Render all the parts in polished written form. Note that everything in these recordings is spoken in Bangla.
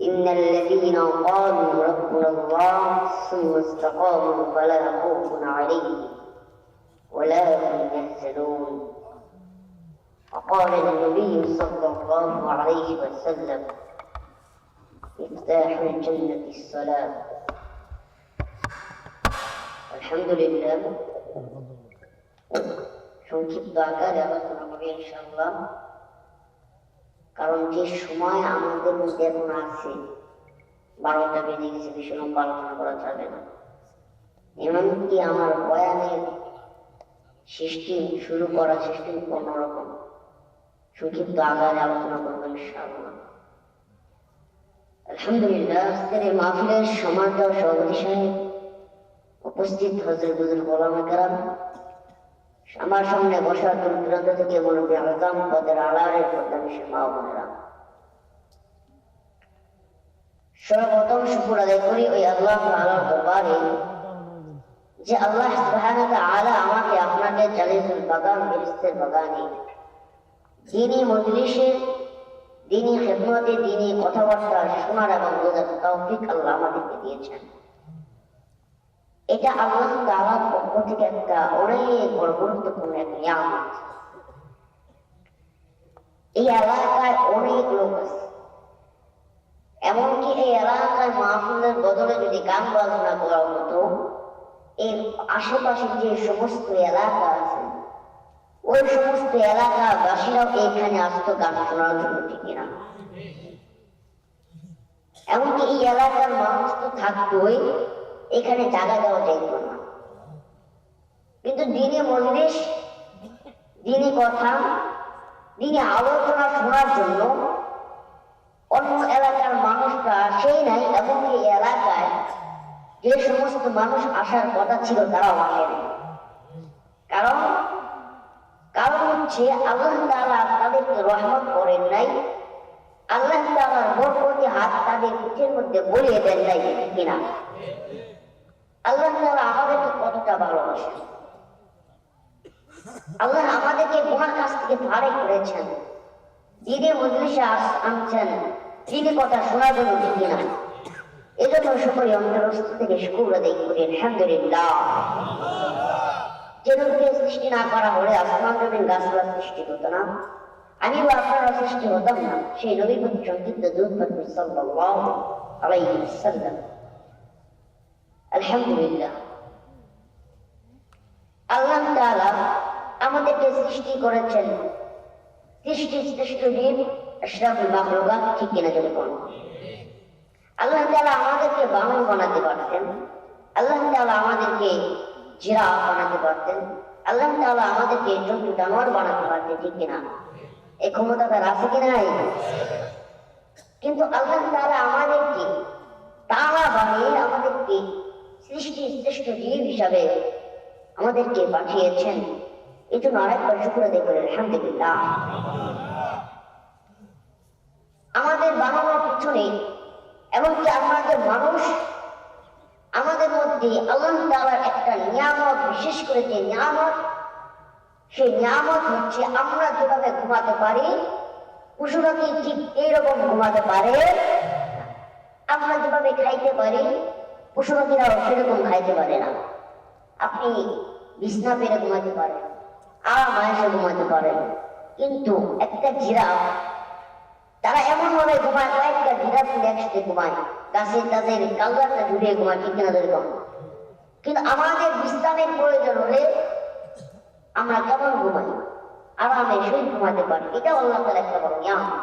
إن الذين قالوا ربنا الله ثم استقاموا فلا خوف عليهم ولا هم يحزنون. وقال النبي صلى الله عليه وسلم مفتاح الجنة الصلاة. الحمد لله সংক্ষিপ্ত আকারে আলোচনা করি ইনশাআল্লাহ, কারণ যে সময় আমাদের মধ্যে এখন আছে 12টা বেজে গেছে, বেশি লম্বা আলোচনা করা যাবে না। এমনকি আমার বয়ানের সিস্টেম শুরু করা সিস্টেম অন্যরকম, সংক্ষিপ্ত আকারে আলোচনা করবো ইনশাআল্লাহ। আলহামদুলিল্লাহ, আজকের এই মাহফিলের সম্মানিত সভাপতি সাহেব, উপস্থিত হযরত বুজুর্গ ওলামায়ে কেরাম, আমার সামনে বসা দূর দূরান্ত থেকে মুরব্বী আযম পদের আড়ালের পর্দানিশীন মা ও বোনেরা, সর্বপ্রথম শুকর আদায় করি ওই আল্লাহ তাআলার দরবারে যে আল্লাহ সুবহানাহু ওয়া তাআলা আমাকে আপনাকে জালিসুল বাগান ফেরেশতার বাগানে দ্বীনি মজলিসের দ্বীনি খিদমতে দ্বীনি কথাবার্তা শোনার এবং বোঝার তৌফিক আল্লাহ আমাদেরকে দিয়েছেন। এটা আল্লাহ তাআলার পক্ষ থেকে একটা অনেক বড় গুরুত্বপূর্ণ এক নিয়ামত। এই এলাকায় অনেক লোক আছে, এমনকি এই এলাকায় মাহফিলের বদলে যদি গান বাজনা করা হতো, এর আশেপাশে যে সমস্ত এলাকা আছে ওই সমস্ত এলাকাবাসীরাও এখানে আসতো গান শোনার জন্য, ঠিক কিনা? এমনকি এই এলাকার মানুষ তো থাকতোই, এখানে জায়গা দেওয়া যাইত না। কিন্তু দ্বীনি মজলিস, দ্বীনি কথা, দ্বীনি আলোচনা শোনার জন্য অন্য এলাকার মানুষরা আসেই নাই, এবং এই এলাকায় যে সমস্ত মানুষ আসার কথা ছিল তারাও আসেনি। কারণ হচ্ছে আল্লাহ তাআলা তাদেরকে রহমত করেন নাই, আল্লাহ তাআলার বরকতি হাত তাদের পিঠের মধ্যে বলিয়ে দেন নাই, ঠিক কিনা? আল্লাহ তাআলা আমাদেরকে কতটা ভালোবাসেন, আল্লাহ আমাদেরকে গুনাহ কাজ থেকে ফারেক করেছেন, দ্বীনি মজলিসে আনছেন দ্বীনি কথা শোনার জন্য, ঠিক কিনা? এজন্য সকলে অন্তরস্থ থেকে শুকর আদায় করি আলহামদুলিল্লাহ। যে নবীকে সৃষ্টি না করা হলে আসমান জমিন গাছপালা সৃষ্টি হতো না, আমি বা আপনারা সৃষ্টি হতাম না। সেই নবীর প্রতি সংক্ষিপ্ত দুরূদ পড়ি সাল্লাল্লাহু আলাইহি ওয়াসাল্লাম। আলহামদুলিল্লাহ, আল্লাহ তাআলা আমাদেরকে সৃষ্টি করেছেন সৃষ্টির শ্রেষ্ঠ জীব আশরাফুল মাখলুকাত, ঠিক কিনা? যদি কোন আল্লাহ তাআলা আমাদেরকে বানর বানাতে পারতেন, আল্লাহ তাআলা আমাদেরকে জিরাফ বানাতে পারতেন, আল্লাহ তাআলা আমাদেরকে জন্তু জানোয়ার বানাতে পারতেন, ঠিক কিনা? এই ক্ষমতা তার আছে কিনা? কিন্তু আল্লাহ তাআলা আমাদেরকে তাআলা বানিয়ে আমাদেরকে সৃষ্টির শ্রেষ্ঠ জীব হিসাবে আমাদেরকে পাঠিয়েছেন। এই জন্য আরেকবার শুকর আদায় করি আলহামদুলিল্লাহ। আমাদের বানানোর পিছনে এমনকি আমাদের মানুষ, আমাদের মধ্যে আল্লাহ তাআলার একটা নিয়ামত, বিশেষ করে যে নিয়ামত, সেই নিয়ামত হচ্ছে আমরা যেভাবে ঘুমাতে পারি পশু পাখি ঠিক এইরকম ঘুমাতে পারে, আমরা যেভাবে খাইতে পারি পশু পাখিরাও সেরকম খাইতে পারে না। আপনি বিছনা পেরে ঘুমাতে পারেন, আরামে ঘুমাতে পারেন, কিন্তু একটা জিরাফ তারা এমন ভাবে ঘুমায়, কয়েকটা জিরাফ একসাথে ঘুমায়, গাছের তাদের কালগাটা ঝুলিয়ে ঘুমায়, ঠিক কিনা? এরকম। কিন্তু আমাদের বিশ্রামের প্রয়োজন হলে আমরা কেমন ঘুমাই? আরামে শুয়ে ঘুমাতে পারি। এটাও আল্লাহ তাআলার একটা বড় নিয়ামত।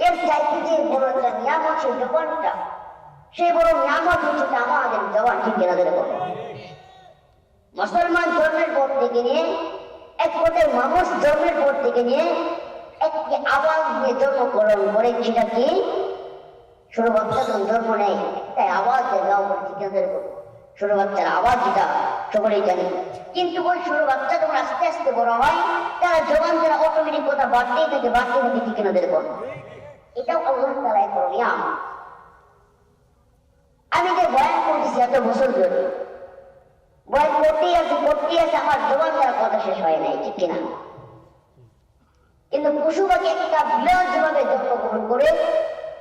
এর চাইতে যে বড় একটা নিয়ামত সেই জবানটা, সেই বড় নিয়ামত হচ্ছে আমাদের জবান, ঠিক কিনা? এরকম। মুসলমান জন্মের পর থেকে নিয়ে এক কথায় মানুষ জন্মের পর থেকে নিয়ে একটি আওয়াজ দিয়ে জন্মগ্রহণ করে, সেটা কি? ছোট বাচ্চা যখন জন্ম নেয় একটা আওয়াজ দেওয়া হয়, ঠিক আছে? ছোট বাচ্চার আওয়াজ যেটা সকলেই জানি, কিন্তু ওই ছোট বাচ্চা যখন আস্তে আস্তে বড় হয় তারা জবান দ্বারা অটোমেটিক কথা বাড়তেই থাকে, ঠিক কিনা? এরকম। এটাও আল্লাহ তাআলা এক নিয়ামত। আমি যে বয়ান করতেছি এত বছর ধরে, বয়ান করতেই আছে, আমার জবান দ্বারা কথা শেষ হয় নাই, ঠিক কিনা? কিন্তু পশু পাখি একটা বিরল যেভাবে জন্মগ্রহণ করে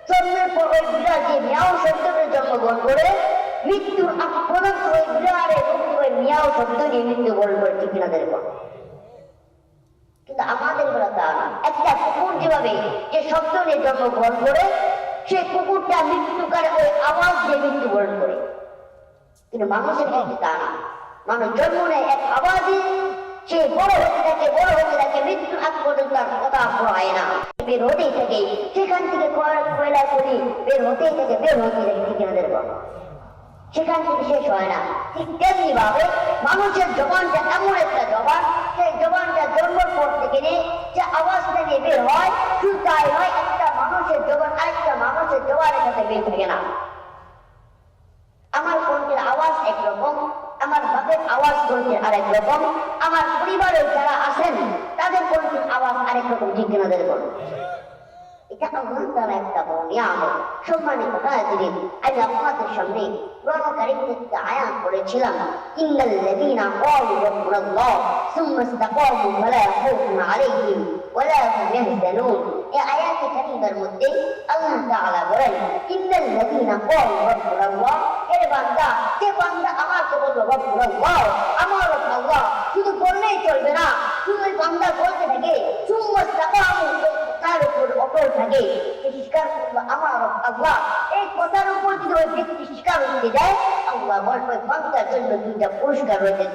জন্মের পর ওই বিড়াল যে মিয়াও শব্দটা জন্মগ্রহণ করে, মৃত্যুর আগ পর্যন্ত ওই বিড়ালের ওই মিয়াও শব্দ নিয়ে মৃত্যুবরণ করে, ঠিক কিনা দেখো। কিন্তু আমাদের বেলা তা না। একটা কুকুর যেভাবে যে শব্দ নিয়ে জন্মগ্রহণ করে, সেই কুকুরটা মৃত্যুকালে ওই আওয়াজ দিয়ে মৃত্যুবরণ করে। কিন্তু মানুষের ক্ষেত্রে তা না। মানুষ জন্ম নেয় এক আওয়াজে, সে বড় হতে থাকে, মৃত্যুর আগ পর্যন্ত তার কথা হয় না, বের হতেই থাকে। সেখান থেকে কয়লা করি বের হতেই থাকে, ঠিক না দেখো। সেখান থেকে শেষ হয় না। ঠিক তেমনি ভাবে মানুষের জবানটা এমন একটা জবান, সেই জবানটা জন্মের পর থেকে নিয়ে যে আওয়াজটা নিয়ে বের হয়, শুধু তাই নয়, একটা মানুষের জবান আরেকটা মানুষের জবানের সাথে বের থাকে না। আমার কণ্ঠের আওয়াজ একরকম, আমার বাপের আওয়াজ কণ্ঠের আরেক রকম, আমার পরিবারের যারা আছেন তাদের কণ্ঠের আওয়াজ আরেক রকম, ঠিক কিনা দেখো। এটা আল্লাহ তাআলা একটা বড় নিয়ামত। সম্মানিত হাজিরিন, আমি আপনাদের সামনে কোরআন কারীম থেকে আয়াত পড়েছিলাম, ইন্নাল লাযীনা ক্বালু রাব্বুনাল্লাহ সুম্মা ইসতাকামু ফালা খাউফুন আলাইহিম ওয়ালা হুম ইয়াহজানুন। এই আয়াতে কারীমের মধ্যে আল্লাহ তাআলা বলেন, ইন্নাল লাযীনা ক্বালু রাব্বুনাল্লাহ, এর বান্দা, যে বান্দা আমাকে বলবে রাব্বুনাল্লাহ, আমার রব আল্লাহ, শুধু বললেই চলবে না, শুধু ওই বান্দা বলতে থাকে, সুম্মা ইসতাকামু, তার উপর অটল থাকে, স্বীকার করলো আমার আল্লাহ। এই কথার উপর যদি ওই ব্যক্তি স্বীকার করতে যায়, আল্লাহ বলবে বান্দার জন্য দুইটা পুরস্কার রয়েছে।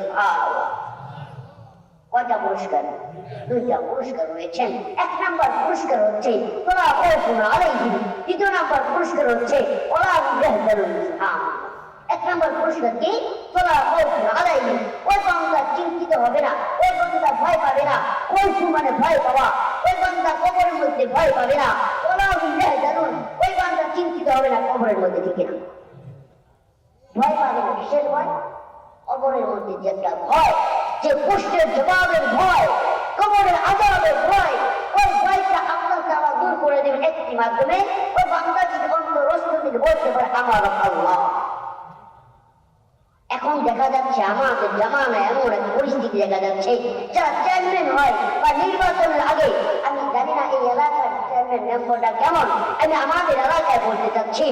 কয়টা পুরস্কার? দুইটা পুরস্কার রয়েছেন। এক নাম্বার পুরস্কার হচ্ছে ওয়ালা খাউফুন আলাইহিম, দ্বিতীয় নাম্বার পুরস্কার হচ্ছে ওয়ালা হুম ইয়াহজানুন। এক নাম্বার পুরস্কার কি? ওয়ালা খাউফুন আলাইহিম, ওই বান্দা চিন্তিত হবে না, ওই বান্দা ভয় পাবে না। খাউফু মানে ভয় পাওয়া, ওই বান্দা কবরের মধ্যে ভয় পাবে না। ওয়ালা হুম ইয়াহজানুন, ওই বান্দা চিন্তিত হবে না কবরের মধ্যে, ঠিক না? ভয় পাবে না, কিসের ভয়? কবরের মধ্যে যে একটা ভয়, যে প্রশ্নের জবাবের ভয়, কবরের আযাবের ভয়, ওই ভয়টা আল্লাহ তাআলা দূর করে দেবেন একটি মাধ্যমে। ওই বান্দা যদি অন্তরস্থ থেকে বলতে পারে আমার আল্লাহ। এখন দেখা যাচ্ছে আমাদের জামানায় এমন এক পরিস্থিতি দেখা যাচ্ছে, যারা চেয়ারম্যান হয় বা নির্বাচনের আগে, আমি জানি না এই এলাকার চেয়ারম্যান মেম্বারটা কেমন, আমি আমাদের এলাকায় বলতে চাচ্ছি,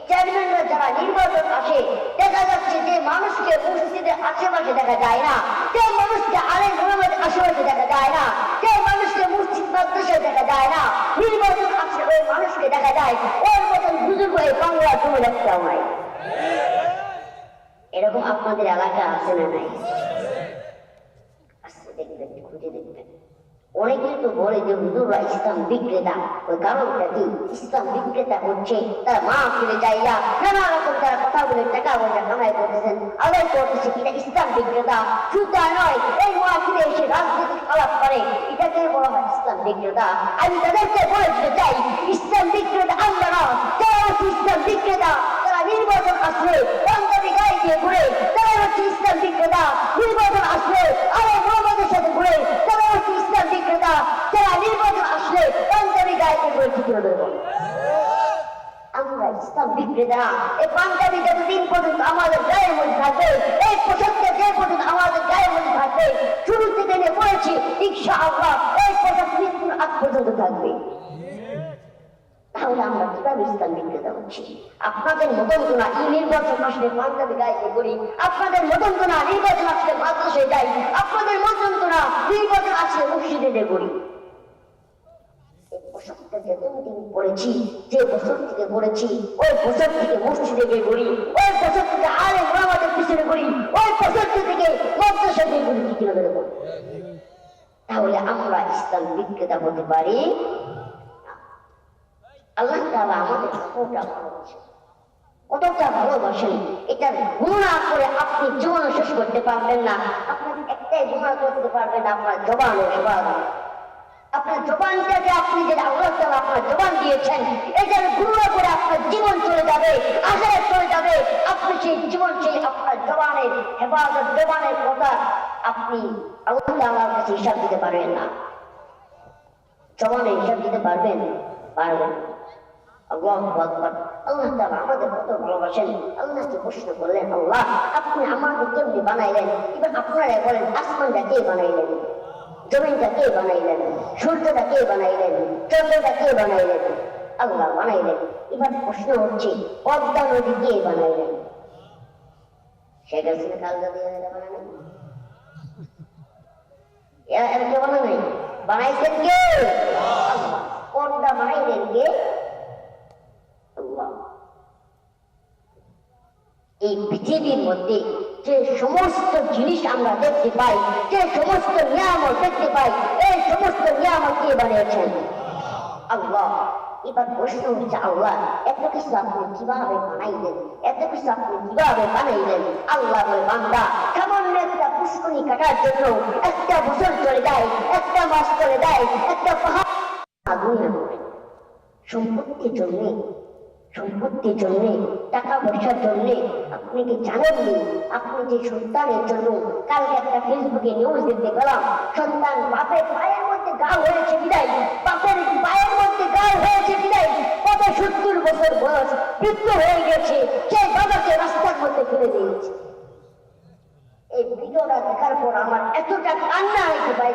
চেয়ারম্যানরা যারা নির্বাচন আসে, দেখা যাচ্ছে যে মানুষকে মসজিদের আশেপাশে দেখা যায় না, যে মানুষকে আলেম ওলামার আশেপাশে দেখা যায় না, যে মানুষকে মসজিদ মাদ্রাসায় দেখা যায় না, নির্বাচন আসে ওই মানুষকে দেখা যায় ওর মতন বুজুর্গ এই বাংলা তুমি দেখতেও নাই। এরকম আপনাদের এলাকা আছে না নাই? আজকে দেখবেন, খুঁজে দেখবেন। অনেকেই তো বলে যে হুজুররা ইসলাম বিক্রেতা। ওই কারণটা কি? ইসলাম বিক্রেতা হচ্ছে তার মা ফিরে যাইয়া নানা রকম তারা কথা বলে টাকা পয়সা কামাই করতেছেন, আদায় করতেছে, কিনা ইসলাম বিক্রেতা। শুধু তা নয়, এই মা ফিরে এসে রাজনৈতিক আলাপ করে, এটাকে বলা হয় ইসলাম বিক্রেতা। আমি তাদেরকে বলে দিতে চাই, ইসলাম বিক্রেতা আমরা না, যারা হচ্ছে ইসলাম বিক্রেতা, তারা নির্বাচন আসলে পাঞ্জাবি গায়ে দিয়ে ঘুরে, তারা হচ্ছে ইসলাম বিক্রেতা। নির্বাচন আসলে আরে মোহাম্মদের সাথে ঘুরে, তারা হচ্ছে ইসলাম বিক্রেতা। যারা নির্বাচন আসলে পাঞ্জাবি গায়ে দিয়ে ঘুরে, ঠিক দেবো। আমরা ইসলাম বিক্রেতা। এই পাঞ্জাবি যতদিন পর্যন্ত আমাদের গায়ের মধ্যে থাকবে, এই পোশাকটা যে পর্যন্ত আমাদের গায়ের মধ্যে থাকবে, শুরু থেকে নিয়ে পড়েছি ইনশাআল্লাহ এই পোশাক মৃত্যুর আগ পর্যন্ত থাকবে। তাহলে আমরা কিভাবে ইসলাম বিক্রেতা হচ্ছি? আপনাদের মতন তো না এই নির্বাচন আসলে পাঞ্জাবি গায়ে করি, আপনাদের মতন তো না নির্বাচন আসলে মাদ্রাসায় যাই, আপনাদের মতন তো না নির্বাচন আসলে মসজিদে করি। এই পোশাকটা যতদিন পড়েছি, যে পোশাক থেকে পড়েছি, ওই পোশাক থেকে মসজিদে গিয়ে করি, ওই পোশাক থেকে আলেম ওলামাদের পিছনে করি, ওই পোশাক থেকে মাদ্রাসায় গিয়ে করি, ঠিক না? তাহলে আমরা ইসলাম বিক্রেতা হতে পারি? আল্লাহ তাআলা আমাদের কতটা ভালোবাসেন, কতটা ভালোবাসেন, এটার গুণা করে আপনি জীবন শেষ করতে পারবেন না। আপনার একটাই গুণা করতে পারবেন আপনার জবানের স্বাদ। আপনার জবানটাকে আপনি যে আল্লাহ তাআলা আপনার জবান দিয়েছেন, এটার গুণা করে আপনার জীবন চলে যাবে, আখিরাত চলে যাবে। আপনি সেই জীবন, সেই আপনার জবানের হেফাজত, জবানের কথা আপনি আল্লাহ তাআলার কাছে হিসাব দিতে পারবেন না। জবানের হিসাব দিতে পারবেন? পারবেন। আল্লাহু আকবার। আল্লাহ তাআলা আমাদের কত ভালোবাসেন। আল্লাহকে প্রশ্ন করলেন, আল্লাহ আপনি আমাদের কেমনে বানাইলেন? এবার আপনারা বলেন, আসমানটা কে বানাইলেন? জমিনটা কে বানাইলেন? সূর্যটা কে বানাইলেন? চন্দ্রটা কে বানাইলেন? আল্লাহ বানাইলেন। এবার প্রশ্ন হচ্ছে পদ্মা নদী কে বানাইলেন? শেখ হাসিনা খালেদা জিয়া বানালেন? এরা কে বানালেন? বানাইছেন কে? আল্লাহ। পদ্মা বানাইলেন কে? আল্লাহ। এই পৃথিবীর মধ্যে যে সমস্ত জিনিস আমরা দেখতে পাই, যে সমস্ত নিয়ামত দেখতে পাই, এই সমস্ত নিয়ামত কে বানিয়েছেন? আল্লাহ। এবার প্রশ্ন হচ্ছে আল্লাহ এত কিছু আপনি কিভাবে বানাইলেন? এত কিছু আপনি কিভাবে বানাইলেন? আল্লাহ বলে বান্দা সামান্য একটা পুষ্করণী কাটার জন্য একটা বছর চলে যায়, একটা মাস চলে যায়, একটা পাহাড় দুনিয়া সম্পত্তির জন্য, সম্পত্তির জন্য, টাকা পয়সার জন্য আপনি কি জানেননি? আপনি যে সন্তানের জন্য কালকে একটা ফেসবুকে নিউজ দেখতে পেলাম, সন্তান বাপের পায়ের মধ্যে গাল হয়েছে বিদায়, বাপের পায়ের মধ্যে গাল হয়েছে বিদায়, কত 70 বছর বয়স, বৃদ্ধ হয়ে গেছে, সে বাবাকে রাস্তার মধ্যে ফেলে দিয়েছে। এই ভিডিওটা দেখার পর আমার এতটা কান্না হয়েছে ভাই,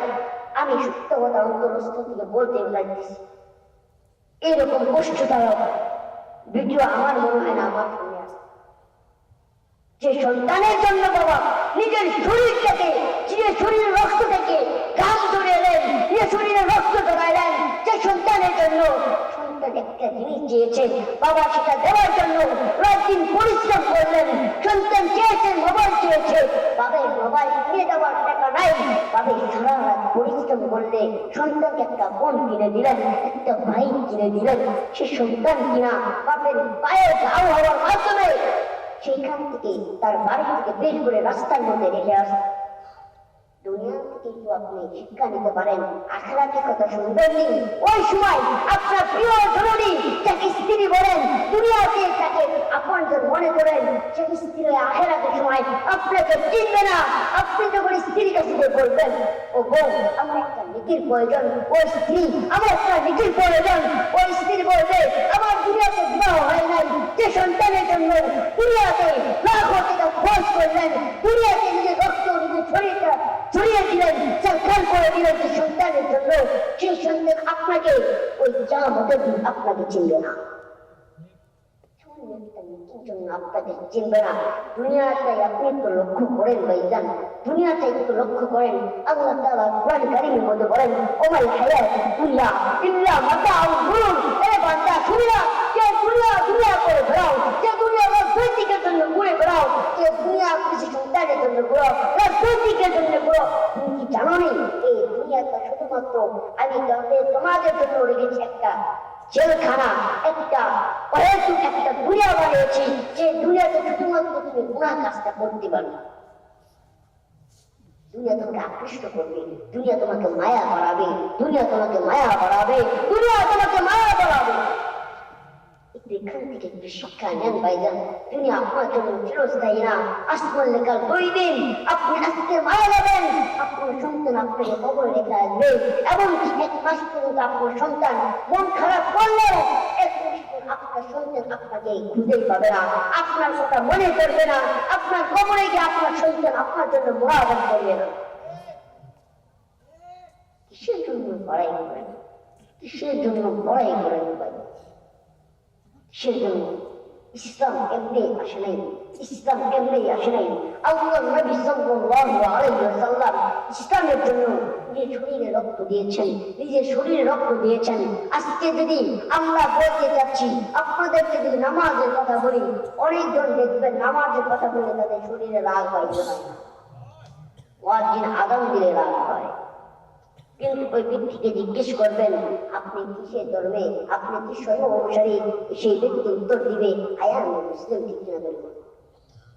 আমি সত্য কথা অন্তরস্থ থেকে বলতে লাগতেছি। এরকম কষ্টদায়ক ভিডিও আমার মনে হয় না আমার সামনে আসে। যে সন্তানের জন্য বাবা নিজের শরীর থেকে, যে শরীরের রক্ত থেকে ঘাম ধরে এলেন, যে শরীরের রক্ত জড়াইলেন, যে সন্তানের জন্য সন্তান একটা জিনিস চেয়েছে, বাবা সেটা দেওয়ার জন্য রাত দিন পরিশ্রম করলেন। সন্তান চেয়েছে, মোবাইল চেয়েছে, বাবার মোবাইল কিনে দেওয়ার টাকা নাই, বাবা সারা রাত পরিশ্রম করলে সন্তানকে একটা ফোন কিনে দিলেন, একটা বাইক কিনে দিলেন। সে সন্তান কিনা বাপের পায়ের ঘাও হওয়ার মাধ্যমে সেইখান থেকে তার বাড়ি থেকে বের করে রাস্তার মধ্যে রেখে আসে। দুনিয়া থেকে একটু আপনি শিক্ষা নিতে পারেন, আখিরাতের কথা শুনবেননি। ওই সময় আপনার প্রিয় জননী যাকে স্ত্রী বলেন, দুনিয়াতে তাকে আপনজন মনে করেন, সে স্ত্রী আখিরাতের সময় আপনাকে চিনবে না। আপনি যখন স্ত্রীর কাছে বলবেন, ও বউ আমার একটা নীতির প্রয়োজন, ও স্ত্রী আমার একটা নীতির প্রয়োজন, ওই স্ত্রী বলবে আমার দুনিয়াতে বিবাহ হয় নাই, যে সন্তানের জন্য দুনিয়াতে লাখো টাকা খরচ করলেন, দুনিয়াতে নিজের রক্ত নিজের শরীরটা ছড়িয়ে দিলেন, সরকার করে দিলেন যে সন্তানের জন্য, সেই সন্তান আপনাকে ওই যা মতো আপনাকে চিনবে না, আপনাকে চিনবে না। দুনিয়াটাই আপনি একটু লক্ষ্য করেন ভাইজান, দুনিয়াটাই একটু লক্ষ্য করেন। আল্লাহ তাআলা কোরআন কারীমের মধ্যে বলেন, ওমাল হায়াতুদ দুনিয়া ইল্লা মাতাউল গুরুর। এ বান্দা শুনে না, যে দুনিয়া করে বেড়াও, যে দুনিয়া রাজনৈতিকের জন্য ঘুরে বেড়াও, যে দুনিয়া কিছু সন্তানের জন্য ঘুরো, রাজনৈতিকের জন্য ঘুরো, তুমি কি জানো নি এই দুনিয়াটা শুধুমাত্র আমি তোমাদের জন্য রেখেছি একটা জেলখানা, একটা অহেতুক একটা দুনিয়া বানিয়েছি, যে দুনিয়াতে শুধুমাত্র তুমি গুনাহ কাজটা করতে পারবে। দুনিয়া তোমাকে আকৃষ্ট করবে, দুনিয়া তোমাকে মায়া বাড়াবে, দুনিয়া তোমাকে মায়া বাড়াবে, দুনিয়া তোমাকে মায়া বাড়াবে। এখান থেকে একটু শিক্ষা নেন ভাইজান। দুনিয়া আপনার জন্য চিরস্থায়ী না, আসমান লেখার 2 দিন। আপনি আজকে মারা যাবেন, আপনার সন্তান আপনাকে কবরে রেখে আসবে, এবং 1 মাস পর্যন্ত আপনার সন্তান মন খারাপ করলেও 1 মাস পর আপনার সন্তান আপনাকে খুঁজেই পাবে না, আপনার কথা মনে করবে না, আপনার কবরে গিয়ে আপনার সন্তান আপনার জন্য মুরাকাত করবে না। কিসের জন্য পড়াই করেন? কিসের জন্য পড়াই করেন ভাই? সেজন্য ইসলাম এমনি আসে নাই, ইসলাম এমনি আসে নাই। আল্লাহর নবী সাল্লাল্লাহু আলাইহি ওয়াসাল্লাম ইসলামের জন্য নিজের শরীরে রক্ত দিয়েছেন, নিজের শরীরে রক্ত দিয়েছেন। আজকে যদি আমরা বলতে যাচ্ছি, আপনাদেরকে যদি নামাজের কথা বলি, অনেকজন দেখবেন নামাজের কথা বলে তাদের শরীরে রাগ হয় না, ওয়াজিন আদান দিলে রাগ হয়। কিন্তু ওই ব্যক্তিকে জিজ্ঞেস করবেন আপনি কিসের ধর্মে, আপনি কি ধর্ম অনুসারী, সেই ব্যক্তি উত্তর দিবে আয়ান মুসলিম, ঠিক কিনা বলবো।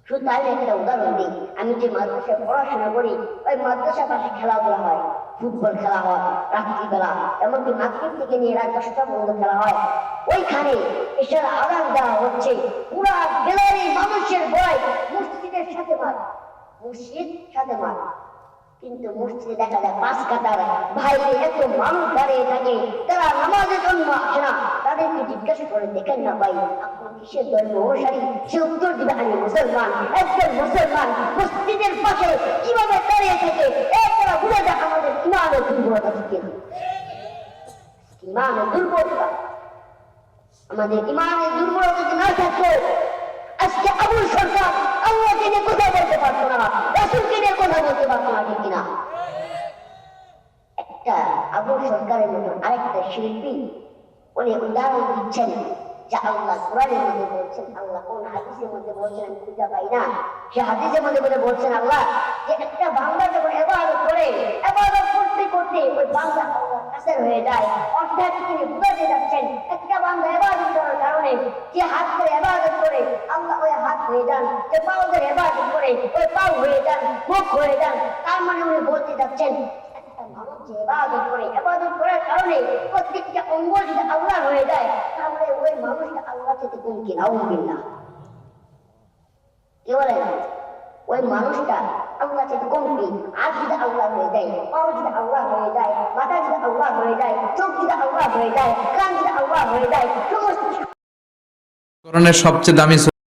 শুধু তাই একটা উদাহরণ দিই, আমি যে মাদ্রাসায় পড়াশোনা করি, ওই মাদ্রাসার পাশে খেলাধুলা হয়, ফুটবল খেলা হয় রাত্রিবেলা, এমনকি মাগরিব থেকে নিয়ে রাত 10টা পর্যন্ত খেলা হয়। ওইখানে এসে আদান দেওয়া হচ্ছে, পুরা গ্যালারি মানুষের ভয়, মসজিদের সাথে মাঠ, মসজিদ সাথে মাঠ। কিন্তু মসজিদে দেখা যায় 5 কাতার বাইরে এত মানুষ দাঁড়িয়ে থাকে, তারা নামাজের জন্য আসে না। তাদেরকে জিজ্ঞাসা করে দেখেন না ভাই আপনি কিসের ধর্ম অনুসারী, সে উত্তর দিবে আমি মুসলমান। একজন মুসলমান মসজিদের পাশে কিভাবে দাঁড়িয়ে থাকে, তারা বুঝে দেখ আমাদের ইমানের দুর্বলতা, ঠিক না? ইমানের দুর্বলতা। আমাদের ইমানের দুর্বলতা যদি না থাকতো আজকে আবুল সরকার আল্লাহকে নিয়ে কথা বলতে পারতো না, রাসূলকে নিয়ে কথা বলতে পারতো না, ঠিক কিনা? একটা আবুল সরকারের মতো আরেকটা শিল্পী উনি উদাহরণ দিচ্ছেন যে আল্লাহ কোরআনের মধ্যে বলছেন, আল্লাহ কোন হাদিসের মধ্যে বলছেন আমি খুঁজে পাই না, সে হাদিসের মধ্যে বলছেন আল্লাহ যে একটা বান্দা যখন ইবাদত করে, ইবাদত করতে করতে ওই বান্দা আল্লাহর কাছের হয়ে যায়। অর্থাৎ তিনি বুঝাতে যাচ্ছেন একটা বান্দা ইবাদত করার কারণে যে হাত করে ইবাদত করে আল্লাহ ওই হাত হয়ে যান, যে পা ধরে ইবাদত করে ওই পা হয়ে যান, মুখ হয়ে যান। তার মানে উনি বলতে যাচ্ছেন মানুষ যে ইবাদত করে, ইবাদত করার কারণে প্রত্যেকটা অঙ্গ যদি আল্লাহ হয়ে যায় তাহলে ওই মানুষটা আল্লাহ থেকে কোন কি নাউযুবিল্লাহ, কি বলেন? ওই মানুষটা আল্লাহ থেকে কমপি, হাত যদি আল্লাহ হয়ে যায়, পাও যদি আল্লাহ হয়ে যায়, মাথা যদি আল্লাহ হয়ে যায়, চোখ যদি আল্লাহ হয়ে যায়, কান যদি আল্লাহ হয়ে যায়, সমস্ত কোরআনের সবচেয়ে দামি